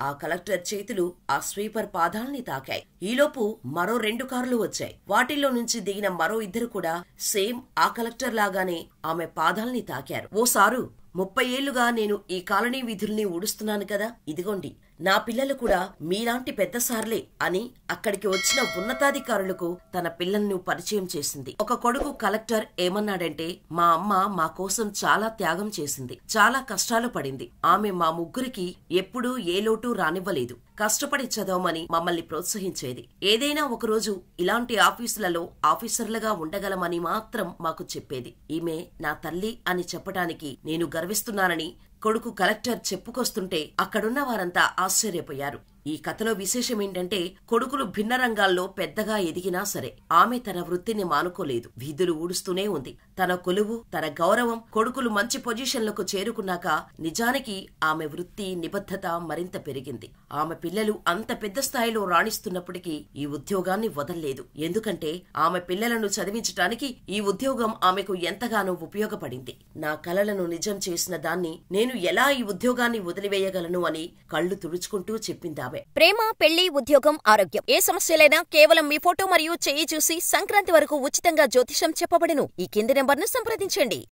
ఆ కలెక్టర్ చేతులు ఆ స్వీపర్ పాదాల్ని తాకాయి. ఈలోపు మరో 2 కార్లు వచ్చాయి. వాటిల్లో నుంచి దిగిన మరో 2 కూడా సేమ్ ఆ కలెక్టర్ లాగానే ఆమె పాదాల్ని తాకారు. ఓ సారు, 30 ఏళ్లుగా నేను ఈ కాలనీ వీధుల్ని ఊడుస్తున్నాను కదా, ఇదిగోండి నా పిల్లలు కూడా మీలాంటి పెద్ద సార్లే అని అక్కడికి వచ్చిన ఉన్నతాధికారులకు తన పిల్లల్ని పరిచయం చేసింది. ఒక కొడుకు కలెక్టర్ ఏమన్నాడంటే, మా అమ్మ మా కోసం చాలా త్యాగం చేసింది, చాలా కష్టాలు పడింది. ఆమె మా ముగ్గురికి ఎప్పుడూ ఏ లోటు రానివ్వలేదు. కష్టపడి చదవమని మమ్మల్ని ప్రోత్సహించేది. ఏదైనా ఒకరోజు ఇలాంటి ఆఫీసులలో ఆఫీసర్లుగా ఉండగలమని మాత్రం మాకు చెప్పేది. ఈమె నా తల్లి అని చెప్పటానికి నేను గర్విస్తున్నానని కొడుకు కలెక్టర్ చెప్పుకొస్తుంటే అక్కడున్న వారంతా ఆశ్చర్యపోయారు. ఈ కథలో విశేషమేంటంటే, కొడుకులు భిన్న రంగాల్లో పెద్దగా ఎదిగినా సరే ఆమె తన వృత్తిని మానుకోలేదు. వీధులు ఊడుస్తూనే ఉంది. తన కొలువు, తన గౌరవం, కొడుకులు మంచి పొజిషన్లకు చేరుకున్నాక నిజానికి ఆమె వృత్తి నిబద్ధత మరింత పెరిగింది. ఆమె పిల్లలు అంత పెద్ద స్థాయిలో రాణిస్తున్నప్పటికీ ఈ ఉద్యోగాన్ని వదల్లేదు. ఎందుకంటే ఆమె పిల్లలను చదివించటానికి ఈ ఉద్యోగం ఆమెకు ఎంతగానో ఉపయోగపడింది. నా కలలను నిజం చేసిన దాన్ని నేను ఎలా ఈ ఉద్యోగాన్ని వదిలివేయగలను అని కళ్లు తుడుచుకుంటూ చెప్పిందామె. ప్రేమ, పెళ్లి, ఉద్యోగం, ఆరోగ్యం ఏ సమస్యలైనా కేవలం మీ ఫోటో మరియు చెయ్యి చూసి సంక్రాంతి వరకు ఉచితంగా జ్యోతిషం చెప్పబడును. ఈ కింది నెంబర్ను సంప్రదించండి.